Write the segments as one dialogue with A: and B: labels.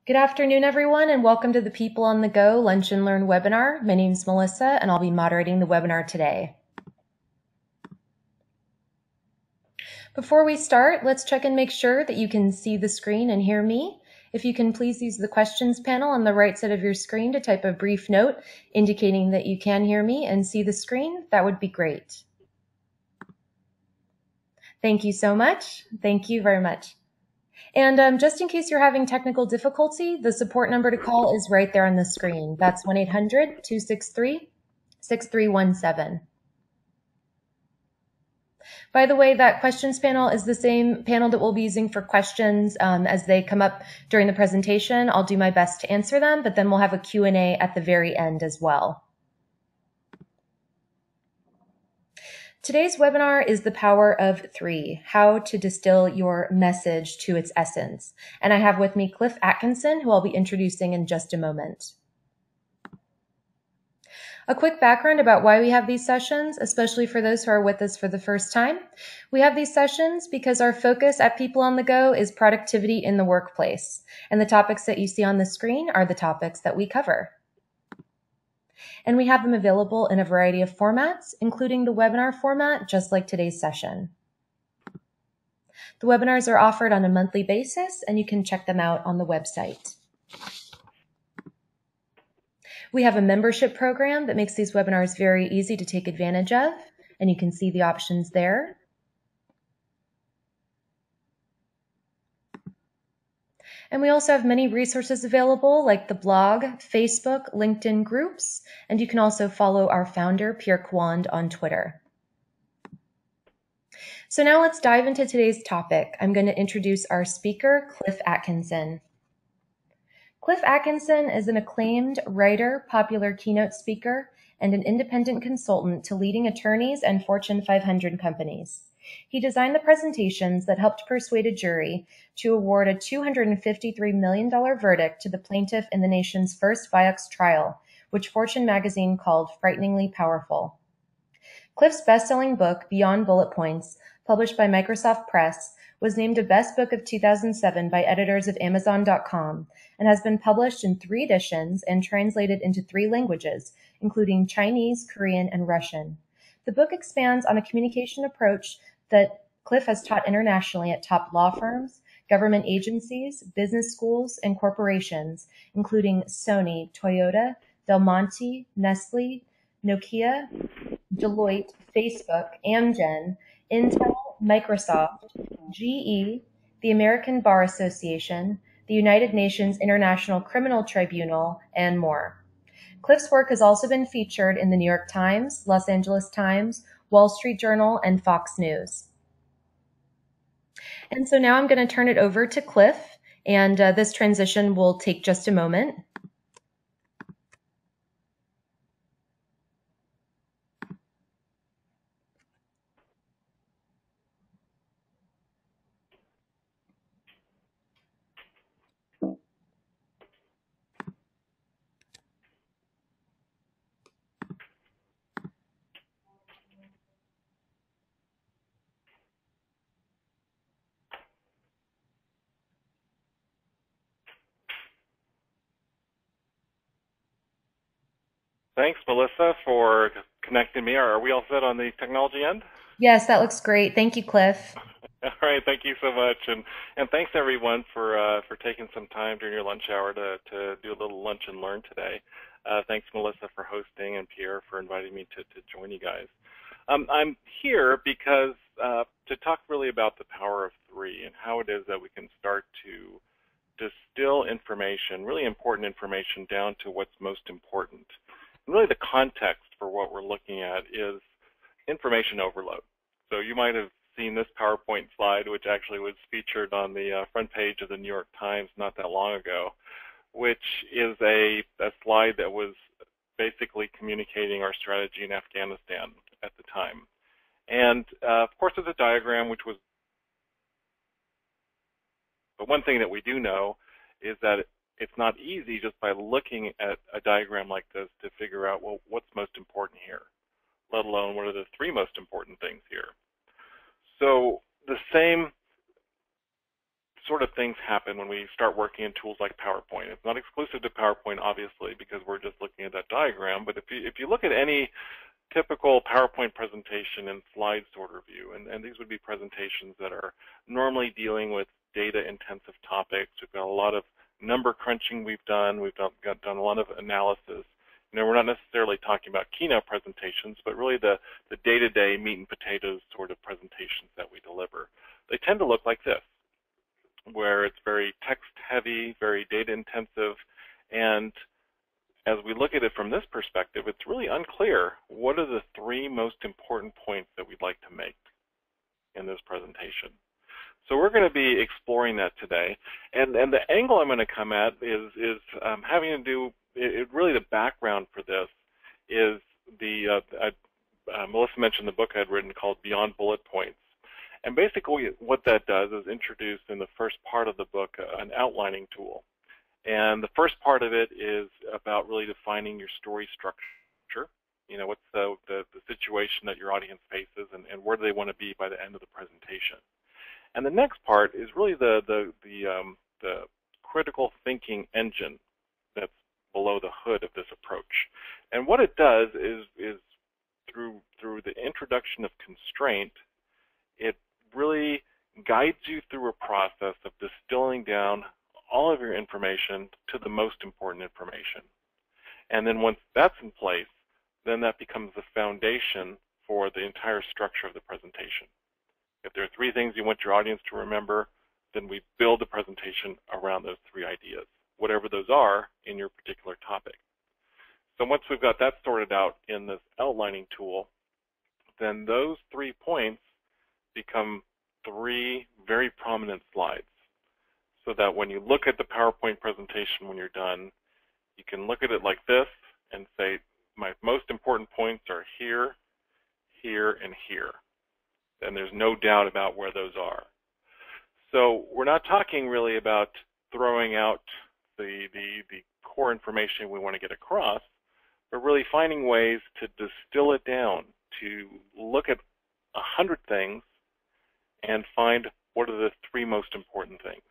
A: Good afternoon, everyone, and welcome to the People on the Go Lunch and Learn webinar. My name is Melissa, and I'll be moderating the webinar today. Before we start, let's check and make sure that you can see the screen and hear me. If you can please use the questions panel on the right side of your screen to type a brief note indicating that you can hear me and see the screen, that would be great. Thank you so much. Thank you very much. And just in case you're having technical difficulty, the support number to call is right there on the screen. That's 1-800-263-6317. By the way, that questions panel is the same panel that we'll be using for questions as they come up during the presentation. I'll do my best to answer them, but then we'll have a Q&A at the very end as well. Today's webinar is the power of 3, how to distill your message to its essence. And I have with me Cliff Atkinson, who I'll be introducing in just a moment. A quick background about why we have these sessions, especially for those who are with us for the first time. We have these sessions because our focus at People on the Go is productivity in the workplace. And the topics that you see on the screen are the topics that we cover. And we have them available in a variety of formats, including the webinar format, just like today's session. The webinars are offered on a monthly basis, and you can check them out on the website. We have a membership program that makes these webinars very easy to take advantage of, and you can see the options there. And we also have many resources available like the blog, Facebook, LinkedIn groups, and you can also follow our founder, Pierre Kwand, on Twitter. So now let's dive into today's topic. I'm going to introduce our speaker, Cliff Atkinson. Cliff Atkinson is an acclaimed writer, popular keynote speaker, and an independent consultant to leading attorneys and Fortune 500 companies. He designed the presentations that helped persuade a jury to award a $253 million verdict to the plaintiff in the nation's first Vioxx trial, which Fortune magazine called frighteningly powerful. Cliff's best-selling book, Beyond Bullet Points, published by Microsoft Press, was named a Best Book of 2007 by editors of Amazon.com and has been published in 3 editions and translated into 3 languages, including Chinese, Korean, and Russian. The book expands on a communication approach that Cliff has taught internationally at top law firms, government agencies, business schools, and corporations, including Sony, Toyota, Del Monte, Nestle, Nokia, Deloitte, Facebook, Amgen, Intel, Microsoft, GE, the American Bar Association, the United Nations International Criminal Tribunal, and more. Cliff's work has also been featured in the New York Times, Los Angeles Times, Wall Street Journal, and Fox News. And so now I'm going to turn it over to Cliff, and this transition will take just a moment.
B: Thanks, Melissa, for connecting me. Are we all set on the technology end?
A: Yes, that looks great. Thank you, Cliff.
B: All right, thank you so much, and thanks everyone for taking some time during your lunch hour to do a little lunch and learn today. Thanks, Melissa, for hosting, and Pierre for inviting me to join you guys. I'm here because to talk really about the power of 3 and how it is that we can start to distill information, really important information, down to what's most important. And really the context for what we're looking at is information overload. So you might have seen this PowerPoint slide, which actually was featured on the front page of the New York Times not that long ago, which is a slide that was basically communicating our strategy in Afghanistan at the time. And of course, there's a diagram which was, but one thing that we do know is that it's not easy just by looking at a diagram like this to figure out, well, what's most important here, let alone what are the 3 most important things here. So the same sort of things happen when we start working in tools like PowerPoint. It's not exclusive to PowerPoint, obviously, because we're just looking at that diagram, but if you look at any typical PowerPoint presentation and slide sorter view, and these would be presentations that are normally dealing with data-intensive topics. We've got a lot of number crunching we've done a lot of analysis. We're not necessarily talking about keynote presentations, but really the day-to-day meat and potatoes sort of presentations that we deliver. They tend to look like this, where it's very text-heavy, very data-intensive, and as we look at it from this perspective, it's really unclear what are the three most important points that we'd like to make in this presentation. So we're going to be exploring that today, and the angle I'm going to come at is having to do, really the background for this is Melissa mentioned the book I'd written called Beyond Bullet Points. And basically what that does is introduce in the first part of the book an outlining tool. And the first part of it is about really defining your story structure. What's the situation that your audience faces, and where do they want to be by the end of the presentation. And the next part is really the critical thinking engine that's below the hood of this approach. And what it does is through the introduction of constraint, it really guides you through a process of distilling down all of your information to the most important information. And then once that's in place, then that becomes the foundation for the entire structure of the presentation. If there are three things you want your audience to remember, then we build the presentation around those three ideas, whatever those are in your particular topic. So once we've got that sorted out in this outlining tool, then those 3 points become 3 very prominent slides, so that when you look at the PowerPoint presentation when you're done, you can look at it like this and say, my most important points are here, here, and here. And there's no doubt about where those are. So we're not talking really about throwing out the core information we want to get across, but really finding ways to distill it down, to look at 100 things and find what are the 3 most important things.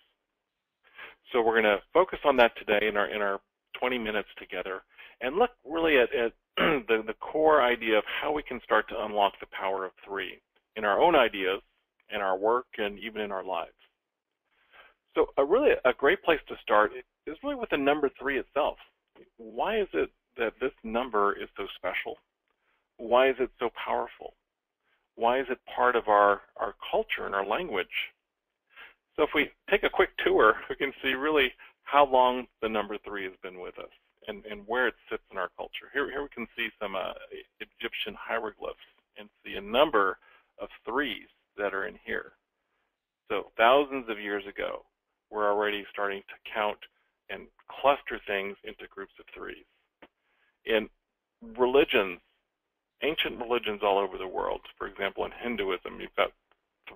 B: So we're going to focus on that today in our 20 minutes together, and look really at the core idea of how we can start to unlock the power of 3 in our own ideas, in our work, and even in our lives. So really a great place to start is really with the number 3 itself. Why is it that this number is so special? Why is it so powerful? Why is it part of our culture and our language? So if we take a quick tour, we can see really how long the number 3 has been with us and where it sits in our culture. Here we can see some Egyptian hieroglyphs and see a number of 3s that are in here. So thousands of years ago, we're already starting to count and cluster things into groups of 3s. In religions, ancient religions all over the world, for example, in Hinduism, you've got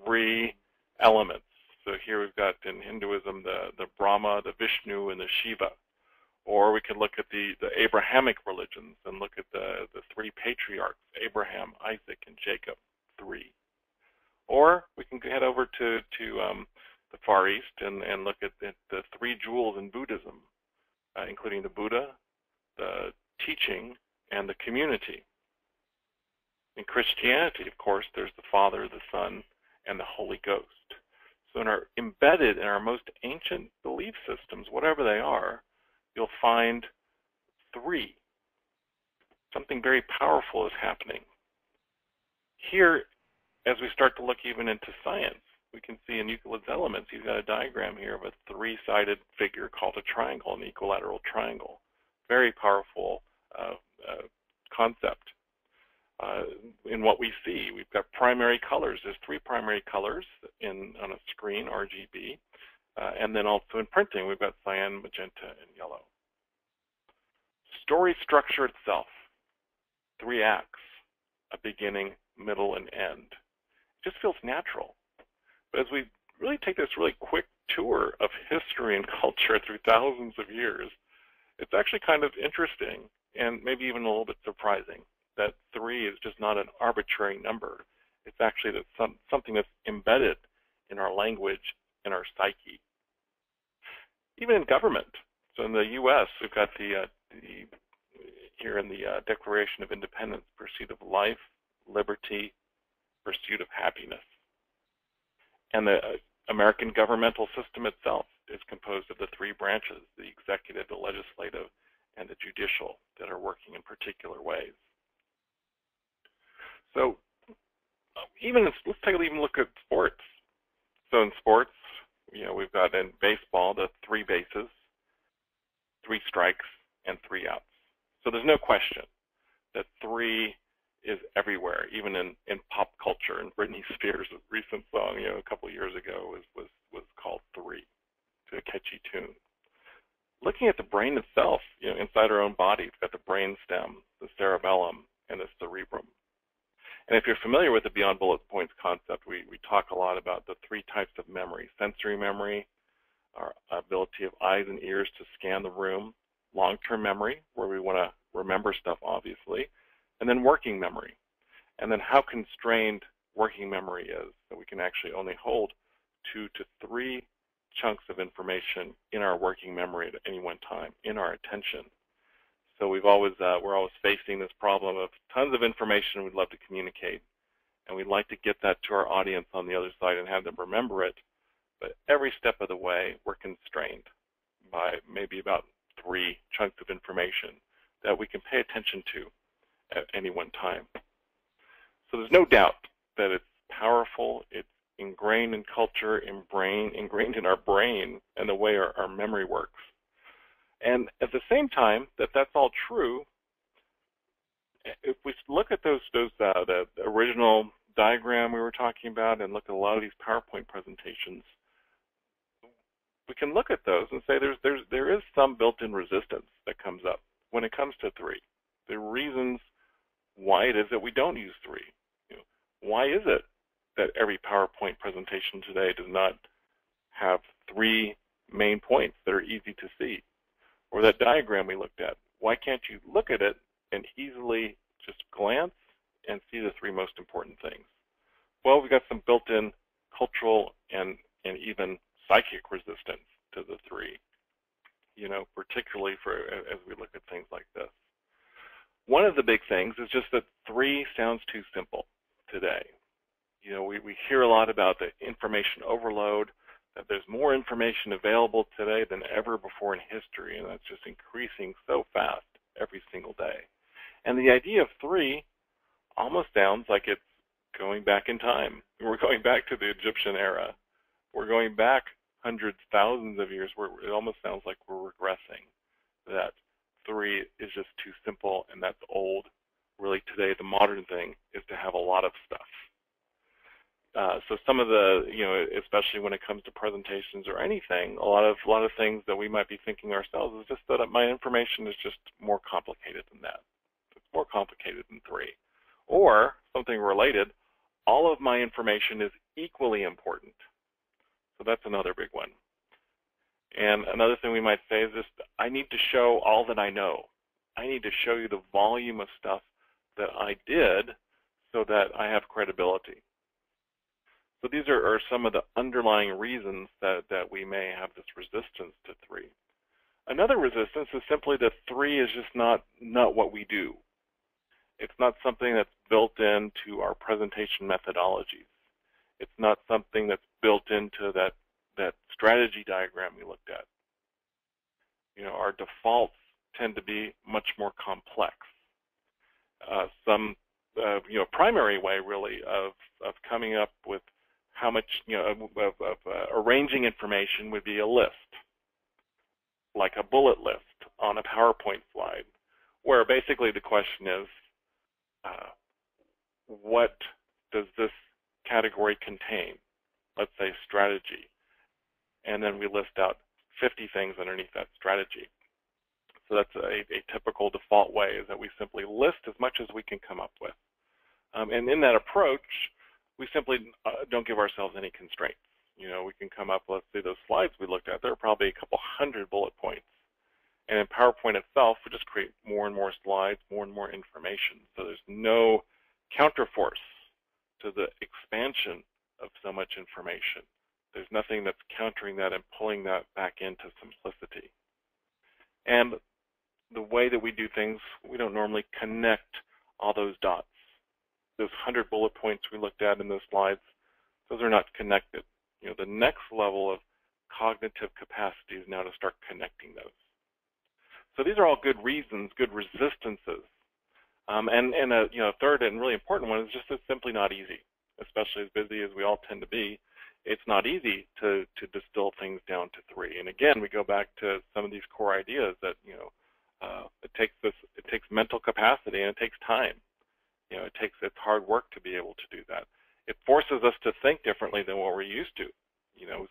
B: 3 elements. So here we've got in Hinduism the Brahma, the Vishnu, and the Shiva. Or we could look at the Abrahamic religions and look at the 3 patriarchs, Abraham, Isaac, and Jacob, 3. Or we can head over to the Far East and look at the 3 jewels in Buddhism, including the Buddha, the teaching, and the community. In Christianity, of course, there's the Father, the Son, and the Holy Ghost. So embedded in our most ancient belief systems, whatever they are, you'll find 3. Something very powerful is happening. Here, as we start to look even into science, we can see in Euclid's Elements, he's got a diagram here of a 3-sided figure called a triangle, an equilateral triangle. Very powerful concept. In what we see, we've got primary colors. There's 3 primary colors on a screen, RGB, and then also in printing, we've got cyan, magenta, and yellow. Story structure itself, 3 acts, a beginning, middle, and end. It just feels natural. But as we really take this really quick tour of history and culture through thousands of years, it's actually kind of interesting and maybe even a little bit surprising that 3 is just not an arbitrary number. It's actually something that's embedded in our language, in our psyche, even in government. So in the U.S., we've got here in the Declaration of Independence, pursuit of life, liberty, pursuit of happiness. And the American governmental system itself is composed of the three branches, the executive, the legislative, and the judicial, that are working in particular ways. So let's take even look at sports. So in sports, we've got in baseball the 3 bases, 3 strikes, and 3 outs. So there's no question that 3 is everywhere, even in pop culture. And Britney Spears' recent song, a couple of years ago, was called 3, to a catchy tune. Looking at the brain itself, inside our own body, we've got the brain stem, the cerebellum, and the cerebrum. And if you're familiar with the Beyond Bullet Points concept, we talk a lot about the 3 types of memory: sensory memory, our ability of eyes and ears to scan the room; long-term memory, where we want to remember stuff, obviously; and then working memory. And then how constrained working memory is, that we can actually only hold 2 to 3 chunks of information in our working memory at any one time, in our attention. So we're always facing this problem of tons of information we'd love to communicate, and we'd like to get that to our audience on the other side and have them remember it. But every step of the way, we're constrained by maybe about 3 chunks of information that we can pay attention to at any one time. So there's no doubt that it's powerful, it's ingrained in culture, ingrained in our brain, and the way our memory works. And at the same time that that's all true, if we look at the original diagram we were talking about and look at a lot of these PowerPoint presentations, we can look at those and say there is some built-in resistance that comes up when it comes to 3. The reasons why it is that we don't use 3. Why is it that every PowerPoint presentation today does not have 3 main points that are easy to see? Or that diagram we looked at, why can't you look at it and easily just glance and see the 3 most important things? Well, we've got some built-in cultural and even psychic resistance to the 3, particularly as we look at things like this. One of the big things is just that 3 sounds too simple today. We hear a lot about the information overload, that there's more information available today than ever before in history, and that's just increasing so fast every single day. And the idea of 3 almost sounds like it's going back in time. We're going back to the Egyptian era. We're going back hundreds, thousands of years, where it almost sounds like we're regressing, that 3 is just too simple and that's old. Really today, the modern thing is to have a lot of stuff. So some of the, especially when it comes to presentations or anything, a lot of things that we might be thinking ourselves is just that my information is just more complicated than that. It's more complicated than 3. Or something related, all of my information is equally important. So that's another big one. And another thing we might say is just, I need to show all that I know. I need to show you the volume of stuff that I did so that I have credibility. So these are some of the underlying reasons that we may have this resistance to 3. Another resistance is simply that 3 is just not what we do. It's not something that's built into our presentation methodologies. It's not something that's built into that strategy diagram we looked at. Our defaults tend to be much more complex. Some primary way really of coming up with how much of arranging information would be a list, like a bullet list on a PowerPoint slide, where basically the question is, what does this category contain? Let's say strategy, and then we list out 50 things underneath that strategy. So that's a typical default way, is that we simply list as much as we can come up with. And in that approach, we simply don't give ourselves any constraints. We can come up, let's say those slides we looked at, there are probably a couple hundred bullet points. And in PowerPoint itself, we just create more and more slides, more and more information. So there's no counterforce to the expansion of so much information. There's There's nothing that's countering that and pulling that back into simplicity. And the way that we do things, we don't normally connect all those dots. Those 100 bullet points we looked at in those slides, those are not connected. The next level of cognitive capacity is now to start connecting those. So these are all good reasons, good resistances. And a third and really important one is just it's simply not easy, especially as busy as we all tend to be. It's not easy to distill things down to 3. And again, we go back to some of these core ideas that it takes mental capacity and it takes time. It's hard work to be able to do that. It forces us to think differently than what we're used to.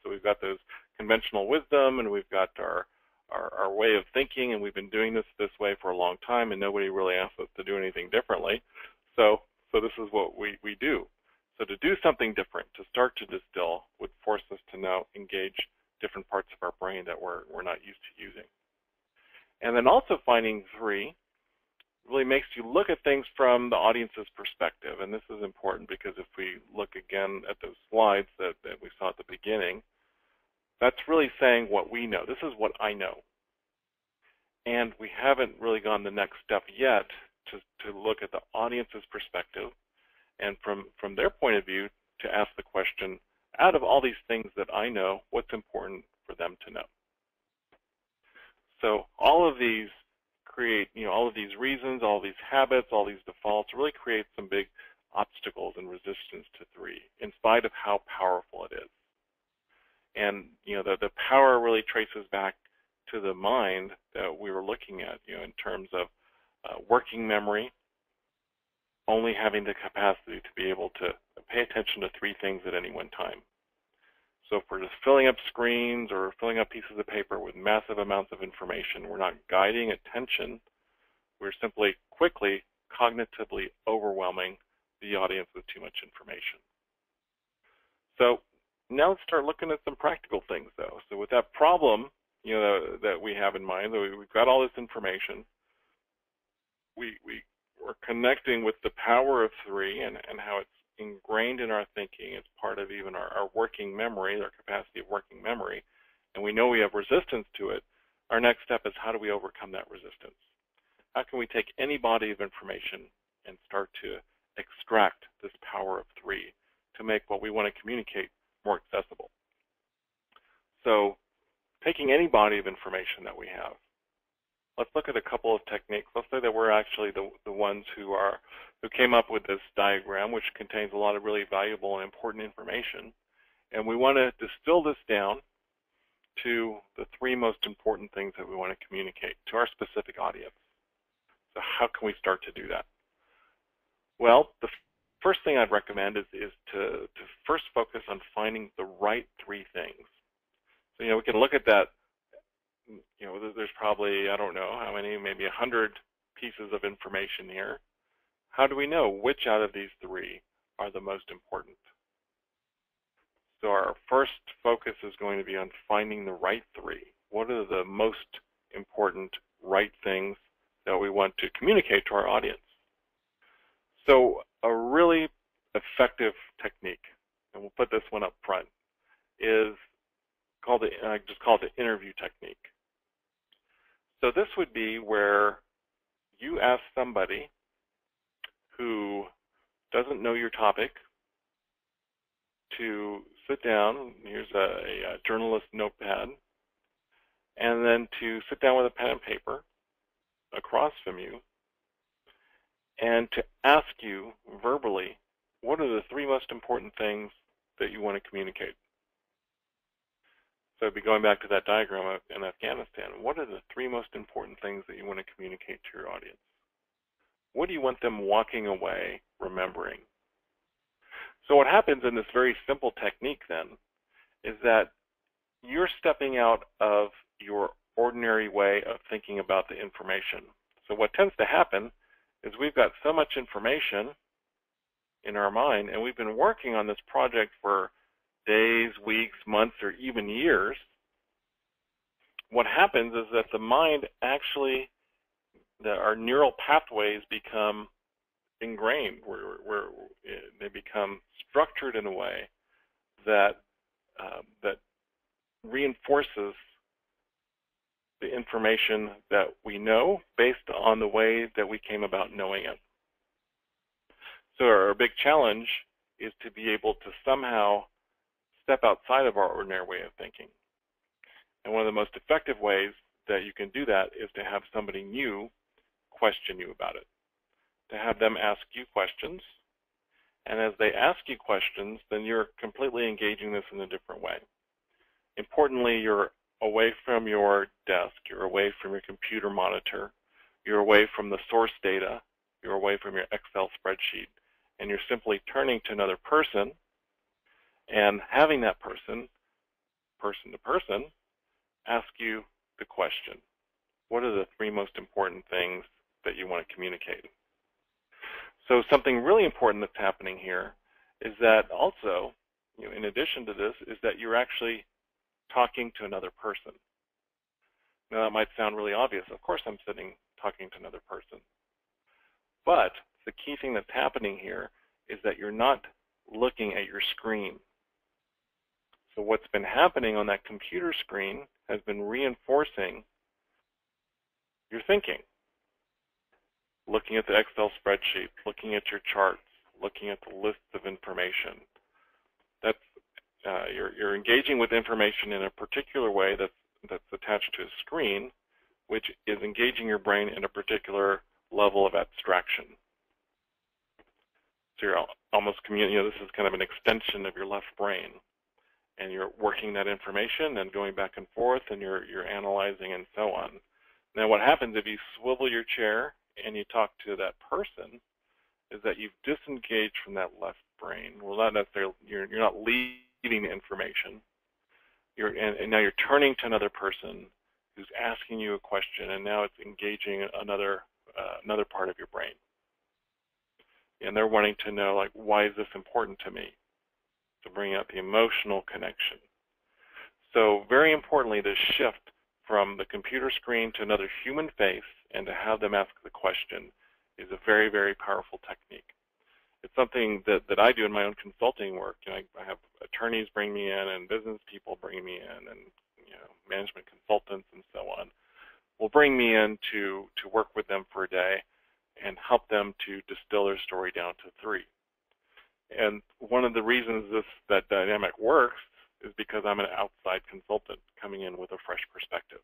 B: So we've got those conventional wisdom, and we've got our way of thinking, and we've been doing this way for a long time, and nobody really asks us to do anything differently. So this is what we do. So to do something different, to start to distill, would force us to now engage different parts of our brain that we're not used to using. And then also finding 3 really makes you look at things from the audience's perspective. And this is important because if we look again at those slides that we saw at the beginning, that's really saying what we know. This is what I know. And we haven't really gone the next step yet to look at the audience's perspective and from their point of view to ask the question, out of all these things that I know, what's important for them to know? So all of these create, all of these reasons, all these habits, all these defaults really create some big obstacles and resistance to 3, in spite of how powerful it is. And, the power really traces back to the mind that we were looking at, in terms of working memory, only having the capacity to be able to pay attention to 3 things at any one time. So if we're just filling up screens or filling up pieces of paper with massive amounts of information, we're not guiding attention. We're simply quickly, cognitively overwhelming the audience with too much information. So now let's start looking at some practical things, though. So with that problem, that we have in mind, we've got all this information. We're connecting with the power of 3 and how it's ingrained in our thinking. It's part of even our working memory, our capacity of working memory, and we know we have resistance to it. Our next step is how do we overcome that resistance? How can we take any body of information and start to extract this power of 3 to make what we want to communicate more accessible? So taking any body of information that we have, let's look at a couple of techniques. Let's say that we're actually the ones who came up with this diagram, which contains a lot of really valuable and important information. And we want to distill this down to the 3 most important things that we want to communicate to our specific audience. So how can we start to do that? Well, the first thing I'd recommend is to first focus on finding the right 3 things. So, we can look at that. There's probably, I don't know how many, maybe 100 pieces of information here. How do we know which out of these 3 are the most important? So our first focus is going to be on finding the right 3. What are the most important right things that we want to communicate to our audience? So a really effective technique, and we'll put this one up front, is I just call it the interview technique. So this would be where you ask somebody who doesn't know your topic to sit down. Here's a journalist notepad, and then to sit down with a pen and paper across from you and to ask you verbally, what are the 3 most important things that you want to communicate? So I'd be going back to that diagram in Afghanistan. What are the 3 most important things that you want to communicate to your audience? What do you want them walking away remembering? So what happens in this very simple technique then is that you're stepping out of your ordinary way of thinking about the information. So what tends to happen is we've got so much information in our mind, and we've been working on this project for days, weeks, months, or even years. What happens is that the mind actually, our neural pathways become ingrained, where they become structured in a way that that reinforces the information that we know based on the way that we came about knowing it. So our big challenge is to be able to somehow step outside of our ordinary way of thinking. And one of the most effective ways that you can do that is to have somebody new question you about it, to have them ask you questions. And as they ask you questions, then you're completely engaging this in a different way. Importantly, you're away from your desk, you're away from your computer monitor, you're away from the source data, you're away from your Excel spreadsheet, and you're simply turning to another person and having that person to person, ask you the question. What are the three most important things that you want to communicate? So something really important that's happening here is that also, in addition to this, is that you're actually talking to another person. Now that might sound really obvious. Of course I'm talking to another person. But the key thing that's happening here is that you're not looking at your screen. So what's been happening on that computer screen has been reinforcing your thinking. Looking at the Excel spreadsheet, looking at your charts, looking at the lists of information. That's you're engaging with information in a particular way that's attached to a screen, which is engaging your brain in a particular level of abstraction. So you're almost this is kind of an extension of your left brain, and you're working that information and going back and forth, and you're analyzing and so on. Now, what happens if you swivel your chair and you talk to that person is that you've disengaged from that left brain. Well, not necessarily. You're not leaving the information. And now you're turning to another person who's asking you a question, and now it's engaging another part of your brain. And they're wanting to know, like, why is this important to me? To bring out the emotional connection. So very importantly, this shift from the computer screen to another human face and to have them ask the question is a very, very powerful technique. It's something that I do in my own consulting work. I have attorneys bring me in and business people bring me in and management consultants and so on will bring me in to work with them for a day and help them to distill their story down to 3. And one of the reasons that dynamic works is because I'm an outside consultant coming in with a fresh perspective.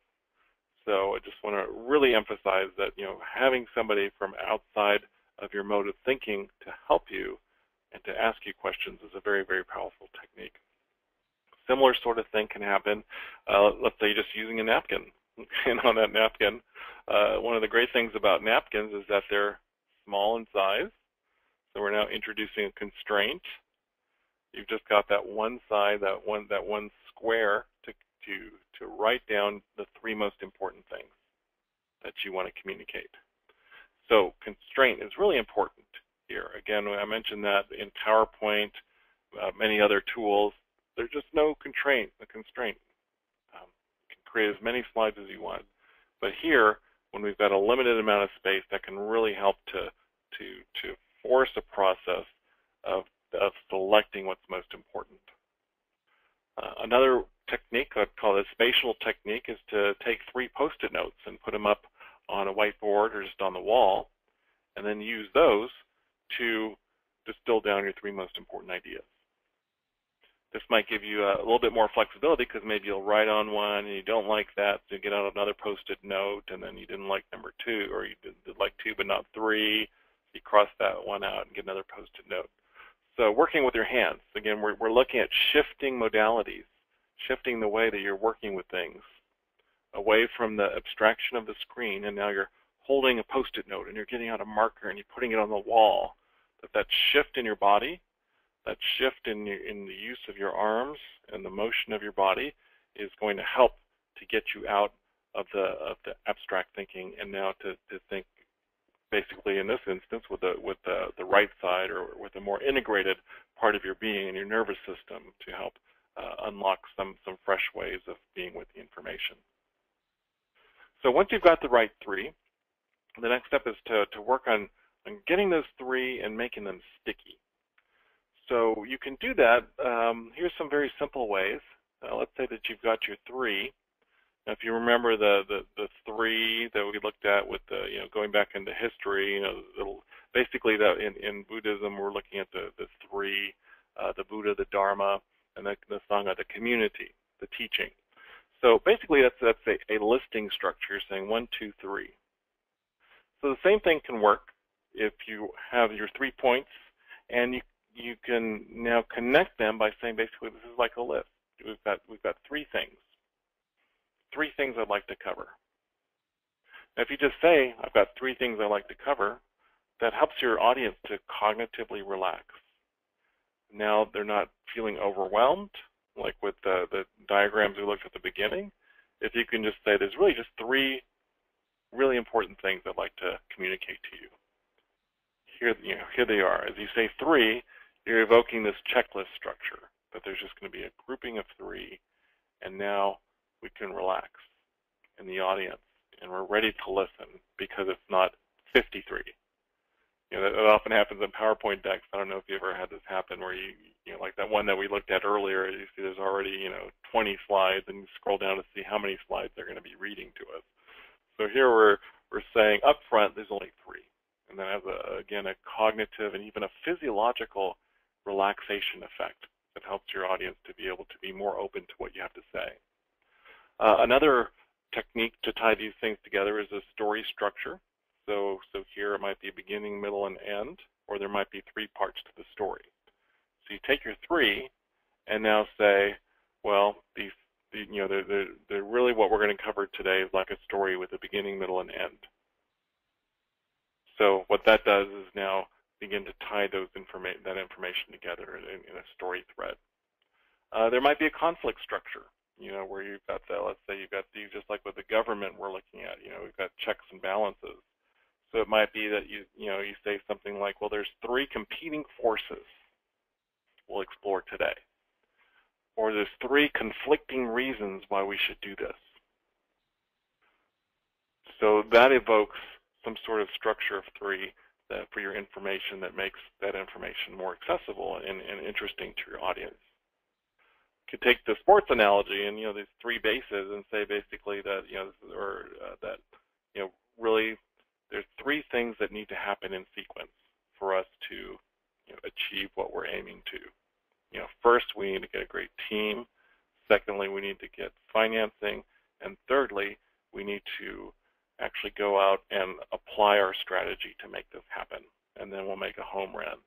B: So I just want to really emphasize that having somebody from outside of your mode of thinking to help you and to ask you questions is a very, very powerful technique. Similar sort of thing can happen. Let's say you're just using a napkin, and on that napkin, one of the great things about napkins is that they're small in size. So we're now introducing a constraint. You've just got that one side, that one square to write down the 3 most important things that you want to communicate. So constraint is really important here. Again, I mentioned that in PowerPoint, many other tools, there's just no constraint. You can create as many slides as you want. But here, when we've got a limited amount of space, that can really help to force a process of selecting what's most important. Another technique I'd call a spatial technique is to take 3 Post-it notes and put them up on a whiteboard or just on the wall, and then use those to distill down your 3 most important ideas. This might give you a little bit more flexibility because maybe you'll write on one and you don't like that, so you get out another Post-it note, and then you didn't like number 2, or you did like 2 but not 3. You cross that one out and get another Post-it note. So working with your hands, again, we're looking at shifting modalities, shifting the way that you're working with things away from the abstraction of the screen, and now you're holding a Post-it note and you're getting out a marker and you're putting it on the wall. That shift in your body, that shift in the use of your arms and the motion of your body is going to help to get you out of the abstract thinking and now to think basically in this instance with the right side, or with a more integrated part of your being and your nervous system to help unlock some fresh ways of being with the information. So once you've got the right 3, the next step is to work on getting those 3 and making them sticky. So you can do that. Here's some very simple ways. Let's say that you've got your three. Now, if you remember the three that we looked at with the, going back into history, basically that in Buddhism we're looking at the three, the Buddha, the Dharma, and the Sangha, the community, the teaching. So basically that's a listing structure saying 1, 2, 3. So the same thing can work if you have your 3 points, and you can now connect them by saying basically this is like a list. We've got 3 things. 3 things I'd like to cover. Now, if you just say, I've got 3 things I'd like to cover, that helps your audience to cognitively relax. Now they're not feeling overwhelmed, like with the diagrams we looked at the beginning. If you can just say, there's really just 3 really important things I'd like to communicate to you. Here they are. As you say 3, you're evoking this checklist structure, that there's just going to be a grouping of 3, and now we can relax in the audience, and we're ready to listen because it's not 53. That often happens in PowerPoint decks. I don't know if you ever had this happen where you like that one that we looked at earlier, you see there's already, 20 slides, and you scroll down to see how many slides they're going to be reading to us. So here we're saying up front there's only 3. And then as again, a cognitive and even a physiological relaxation effect that helps your audience to be able to be more open to what you have to say. Another technique to tie these things together is a story structure. So here it might be beginning, middle, and end, or there might be 3 parts to the story. So you take your 3 and now say, well, they're really what we're going to cover today is like a story with a beginning, middle, and end. So what that does is now begin to tie that information together in a story thread. There might be a conflict structure, where you've got let's say you've got these, just like with the government we're looking at, we've got checks and balances. So it might be that you say something like, well, there's 3 competing forces we'll explore today. Or there's 3 conflicting reasons why we should do this. So that evokes some sort of structure of 3 for your information that makes that information more accessible and interesting to your audience. You could take the sports analogy and these 3 bases and say basically that really there's 3 things that need to happen in sequence for us to achieve what we're aiming to. First, we need to get a great team. Secondly, we need to get financing. And thirdly, we need to actually go out and apply our strategy to make this happen. And then we'll make a home run.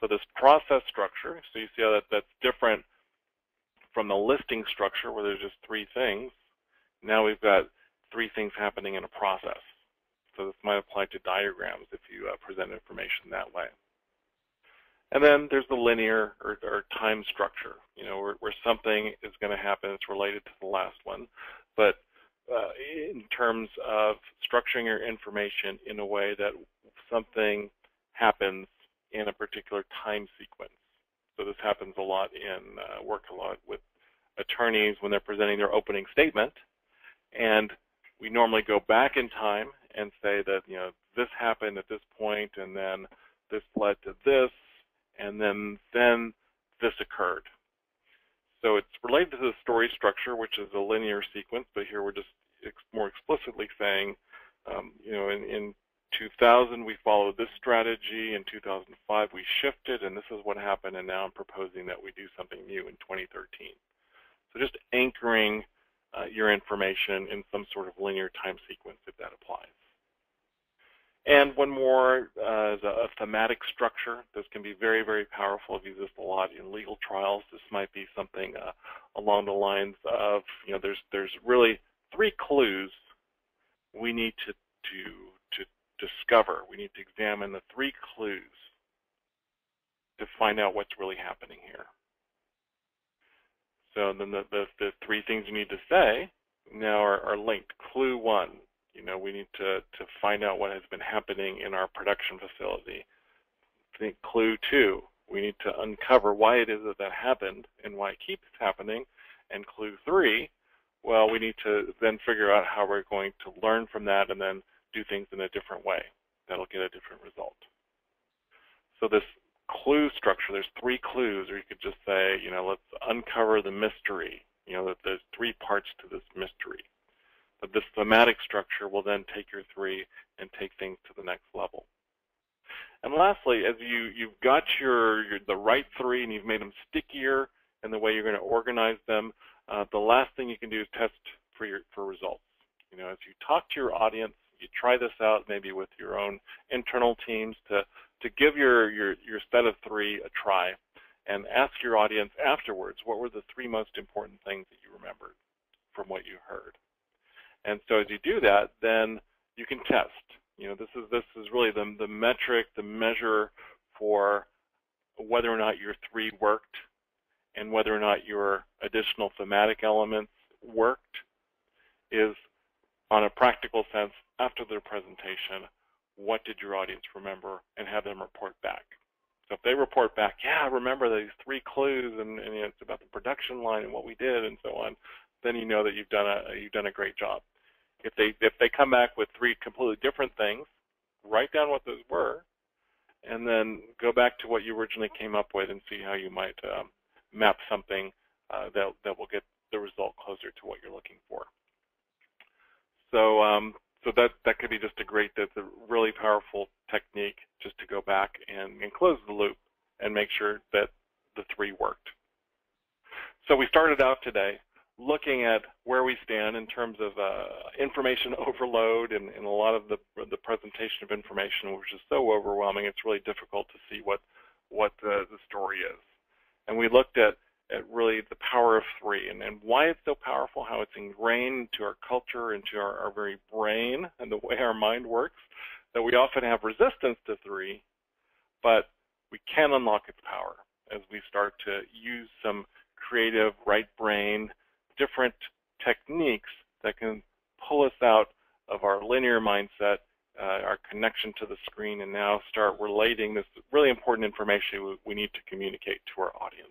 B: So this process structure, so you see how that's different from the listing structure where there's just 3 things. Now we've got 3 things happening in a process. So this might apply to diagrams if you present information that way. And then there's the linear or time structure, where something is going to happen that's related to the last one. But in terms of structuring your information in a way that something happens in a particular time sequence. So this happens a lot work a lot with attorneys when they're presenting their opening statement. And we normally go back in time and say that, this happened at this point, and then this led to this, and then this occurred. So it's related to the story structure, which is a linear sequence, but here we're just more explicitly saying, in 2000 we followed this strategy, in 2005 we shifted, and this is what happened, and now I'm proposing that we do something new in 2013. So just anchoring your information in some sort of linear time sequence if that applies. And one more is a thematic structure. This can be very, very powerful. I've used this a lot in legal trials. This might be something along the lines of, there's really 3 clues we need to discover. We need to examine the 3 clues to find out what's really happening here. So then the 3 things you need to say now are linked. Clue 1. We need to find out what has been happening in our production facility. Think clue 2, we need to uncover why it is that happened and why it keeps happening. And clue 3, well, we need to then figure out how we're going to learn from that and then do things in a different way. That'll get a different result. So this clue structure. There's 3 clues, or you could just say, let's uncover the mystery, that there's 3 parts to this mystery. But this thematic structure will then take your 3 and take things to the next level. And lastly, as you've got the right 3 and you've made them stickier in the way you're going to organize them, the last thing you can do is test for results. As you talk to your audience, you try this out maybe with your own internal teams to give your set of 3 a try, and ask your audience afterwards, what were the 3 most important things that you remembered from what you heard? And so as you do that, then you can test. This is really the metric, the measure for whether or not your 3 worked and whether or not your additional thematic elements worked, is on a practical sense, after their presentation, what did your audience remember, and have them report back. So if they report back, yeah, I remember these 3 clues, and it's about the production line and what we did and so on, then you know that you've done a great job. If they come back with 3 completely different things, write down what those were, and then go back to what you originally came up with and see how you might map something that will get the result closer to what you're looking for. So that could be just that's a really powerful technique, just to go back and close the loop and make sure that the 3 worked. So we started out today looking at where we stand in terms of information overload and a lot of the presentation of information, which is so overwhelming, it's really difficult to see what the story is. And we looked at really the power of 3 and why it's so powerful, how it's ingrained into our culture, into our very brain and the way our mind works, that we often have resistance to 3, but we can unlock its power as we start to use some creative right brain, different techniques that can pull us out of our linear mindset, our connection to the screen, and now start relating this really important information we need to communicate to our audience.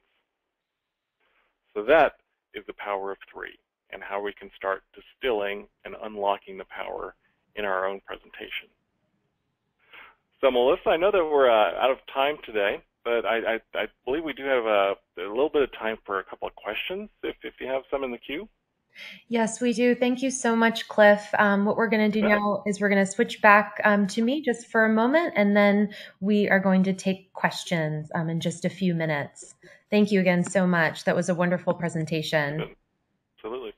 B: So that is the power of 3, and how we can start distilling and unlocking the power in our own presentation. So Melissa, I know that we're out of time today, but I believe we do have a little bit of time for a couple of questions, if you have some in the queue.
A: Yes, we do. Thank you so much, Cliff. What we're going to do now is we're going to switch back to me just for a moment, and then we are going to take questions in just a few minutes. Thank you again so much. That was a wonderful presentation.
B: Absolutely.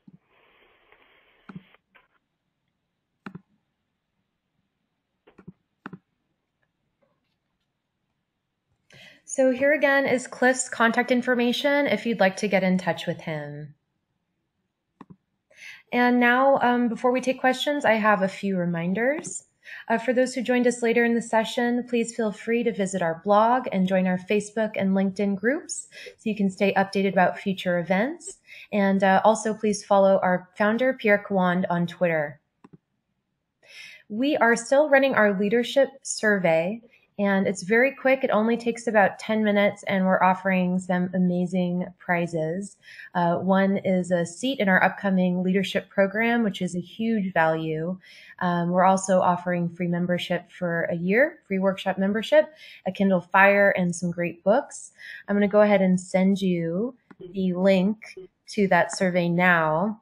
A: So here again is Cliff's contact information if you'd like to get in touch with him. And now, before we take questions, I have a few reminders. For those who joined us later in the session, please feel free to visit our blog and join our Facebook and LinkedIn groups so you can stay updated about future events. And also please follow our founder, Pierre Kawand, on Twitter. We are still running our leadership survey, and it's very quick. It only takes about 10 minutes, and we're offering some amazing prizes. One is a seat in our upcoming leadership program, which is a huge value. We're also offering free membership for a year, free workshop membership, a Kindle Fire, and some great books. I'm going to go ahead and send you the link to that survey now.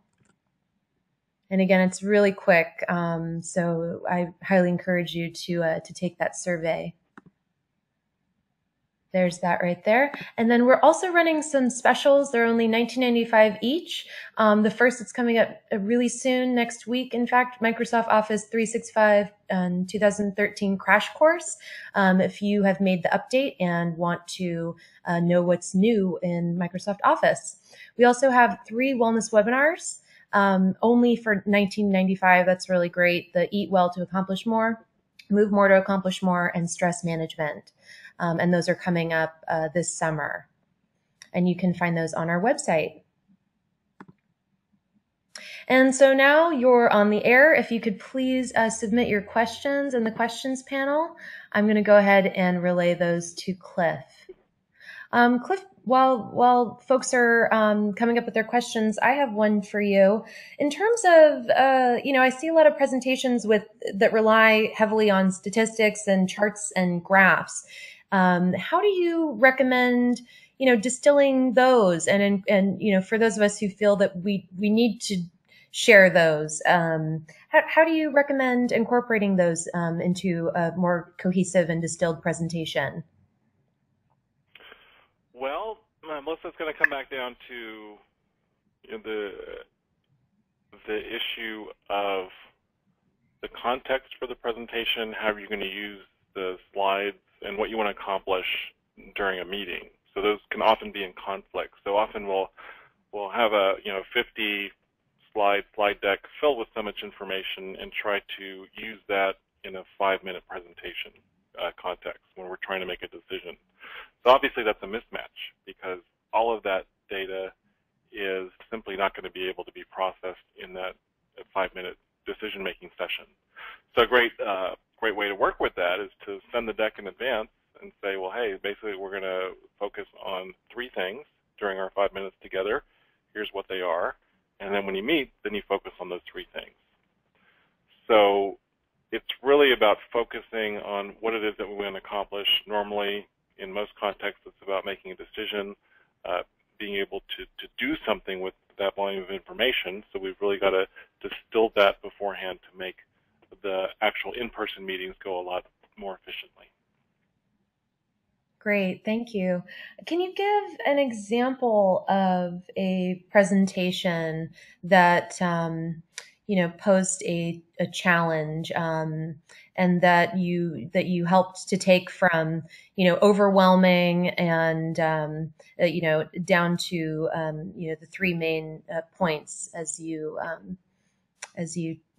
A: And again, it's really quick, so I highly encourage you to take that survey. There's that right there. And then we're also running some specials. They're only $19.95 each. The first that's coming up really soon, next week, in fact, Microsoft Office 365 2013 crash course. If you have made the update and want to know what's new in Microsoft Office. We also have 3 wellness webinars, only for $19.95. That's really great. The Eat Well to Accomplish More, Move More to Accomplish More, and Stress Management. And those are coming up this summer. And you can find those on our website. And so now you're on the air. If you could please submit your questions in the questions panel, I'm going to go ahead and relay those to Cliff. Cliff, while folks are coming up with their questions, I have one for you. In terms of, I see a lot of presentations that rely heavily on statistics and charts and graphs. How do you recommend, distilling those? And for those of us who feel that we need to share those, how do you recommend incorporating those into a more cohesive and distilled presentation?
B: Well, Melissa's going to come back down to the issue of the context for the presentation, how you're going to use the slides, and what you want to accomplish during a meeting. So those can often be in conflict. So often we'll have a 50 slide deck filled with so much information and try to use that in a 5-minute presentation context when we're trying to make a decision. So obviously that's a mismatch because all of that data is simply not going to be able to be processed in that 5-minute decision-making session. So a great way to work with that is to send the deck in advance and say, well, hey, basically we're going to focus on 3 things during our 5 minutes together. Here's what they are. And then when you meet, then you focus on those 3 things. So it's really about focusing on what it is that we want to accomplish. Normally, in most contexts, it's about making a decision, being able to do something with that volume of information. So we've really got to distill that beforehand to make the actual in-person meetings go a lot more efficiently.
A: Great, thank you. Can you give an example of a presentation that posed a challenge, and that you helped to take from overwhelming and down to the 3 main points as you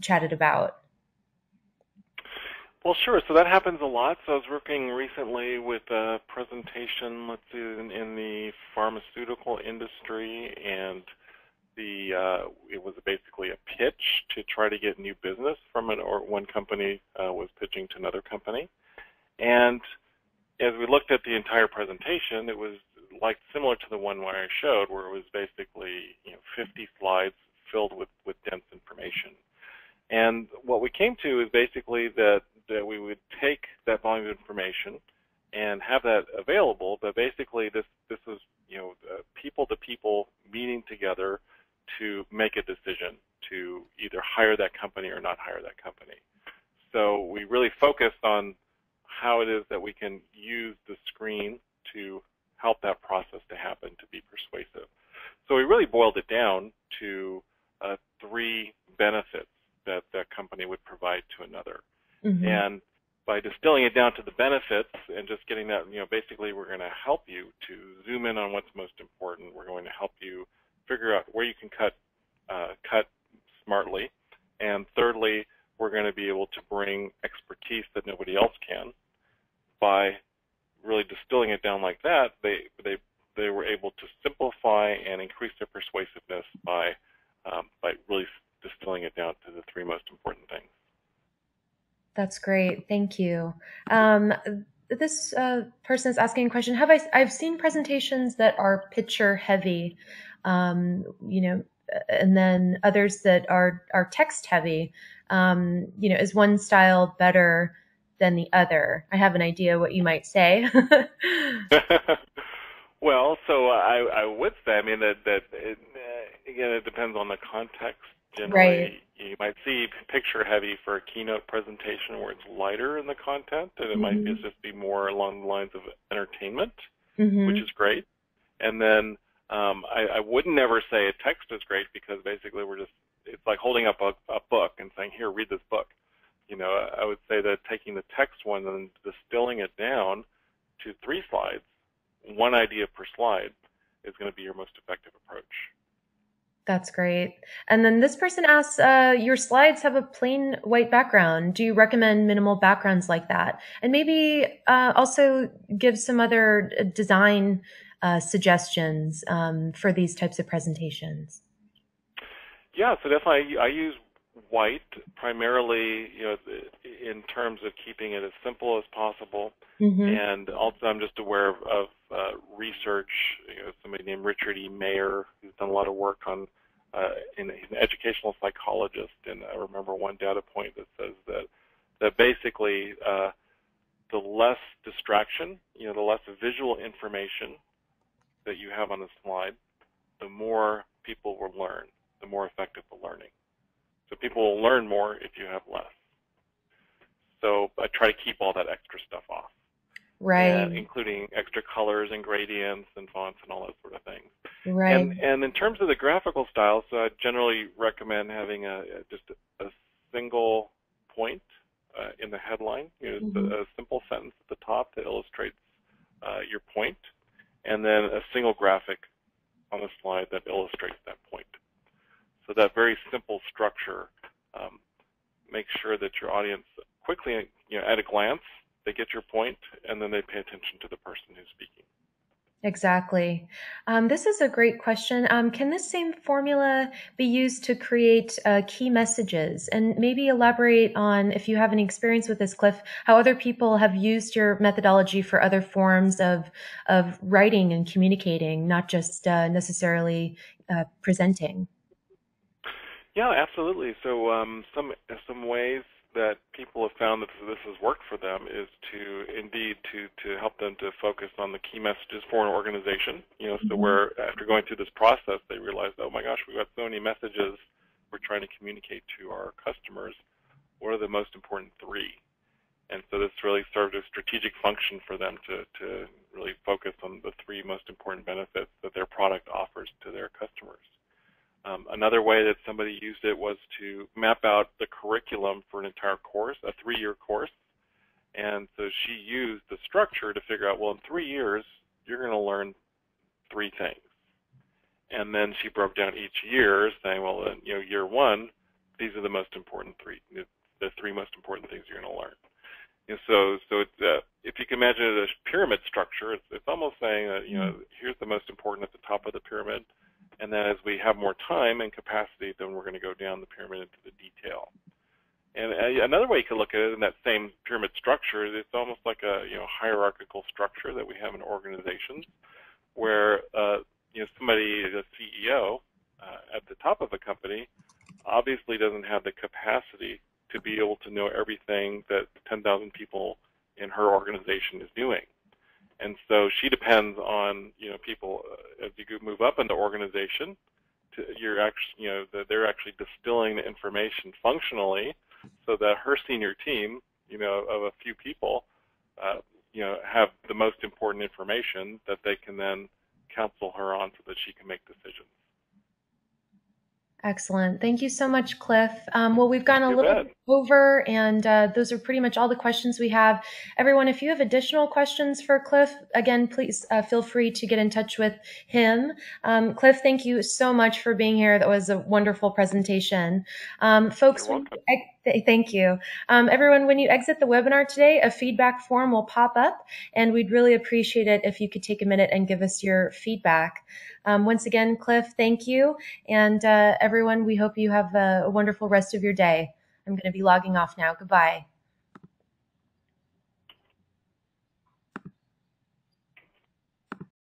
A: chatted about?
B: Well, sure. So that happens a lot. So I was working recently with a presentation, let's see, in the pharmaceutical industry, and it was basically a pitch to try to get new business from one company was pitching to another company. And as we looked at the entire presentation, it was like similar to the one where I showed, where it was basically 50 slides filled with dense information. And what we came to is basically that we would take that volume of information and have that available, but basically this was people-to-people meeting together to make a decision to either hire that company or not hire that company. So we really focused on how it is that we can use the screen to help that process to happen, to be persuasive. So we really boiled it down to 3 benefits that that company would provide to another. Mm-hmm. And by distilling it down to the benefits and just getting that, basically we're going to help you to zoom in on what's most important. We're going to help you figure out where you can cut smartly. And thirdly, we're going to be able to bring expertise that nobody else can. By really distilling it down like that, they were able to simplify and increase their persuasiveness by really distilling it down to the 3 most important things.
A: That's great. Thank you. This person is asking a question. I've seen presentations that are picture heavy, and then others that are text heavy. Is one style better than the other? I have an idea what you might say.
B: Well, so I would say, that it, again, it depends on the context. Generally, right. You might see picture heavy for a keynote presentation where it's lighter in the content, and it might just be more along the lines of entertainment, which is great. And then I would never say a text is great because basically it's like holding up a book and saying, here, read this book. I would say that taking the text one and distilling it down to 3 slides, 1 idea per slide, is going to be your most effective approach.
A: That's great. And then this person asks, your slides have a plain white background. Do you recommend minimal backgrounds like that? And maybe also give some other design suggestions for these types of presentations.
B: Yeah, so definitely I use white primarily, in terms of keeping it as simple as possible. And also I'm just aware of research, somebody named Richard E. Mayer, who's done a lot of work on, he's an educational psychologist, and I remember one data point that says that basically the less distraction, the less visual information that you have on the slide, the more people will learn, the more effective the learning. So people will learn more if you have less. So I try to keep all that extra stuff off.
A: Right.
B: And including extra colors and gradients and fonts and all that sort of things.
A: Right.
B: And in terms of the graphical styles, I generally recommend having just a single point in the headline, a simple sentence at the top that illustrates your point, and then a single graphic on the slide that illustrates that point. So that very simple structure makes sure that your audience quickly, at a glance, they get your point, and then they pay attention to the person who's speaking.
A: Exactly. This is a great question. Can this same formula be used to create key messages? And maybe elaborate on, if you have any experience with this, Cliff, how other people have used your methodology for other forms of writing and communicating, not just necessarily presenting.
B: Yeah, absolutely. So some ways that people have found that this has worked for them is to help them to focus on the key messages for an organization. So where after going through this process, they realize, oh my gosh, we've got so many messages we're trying to communicate to our customers. What are the most important three? And so this really served a strategic function for them to really focus on the three most important benefits that their product offers to their customers. Another way that somebody used it was to map out the curriculum for an entire course, a 3-year course. And so she used the structure to figure out, well, in 3 years, you're going to learn 3 things. And then she broke down each year, saying, well, year 1, these are the most important the 3 most important things you're going to learn. And so it's, if you can imagine it as a pyramid structure, it's almost saying that, here's the most important at the top of the pyramid. And then as we have more time and capacity, then we're going to go down the pyramid into the detail. And another way you could look at it in that same pyramid structure, it's almost like a hierarchical structure that we have in organizations, where somebody, the CEO at the top of a company, obviously doesn't have the capacity to be able to know everything that 10,000 people in her organization is doing. And so she depends on people as you move up in the organization. They're actually distilling the information functionally, so that her senior team, of a few people, have the most important information that they can then counsel her on, so that she can make decisions.
A: Excellent. Thank you so much, Cliff. Well, we've gone a little over, and those are pretty much all the questions we have. Everyone, if you have additional questions for Cliff, again, please feel free to get in touch with him. Cliff, thank you so much for being here. That was a wonderful presentation. Folks,
B: You're welcome.
A: Thank you. Everyone, when you exit the webinar today, a feedback form will pop up, and we'd really appreciate it if you could take a minute and give us your feedback. Once again, Cliff, thank you. And everyone, we hope you have a wonderful rest of your day. I'm going to be logging off now. Goodbye.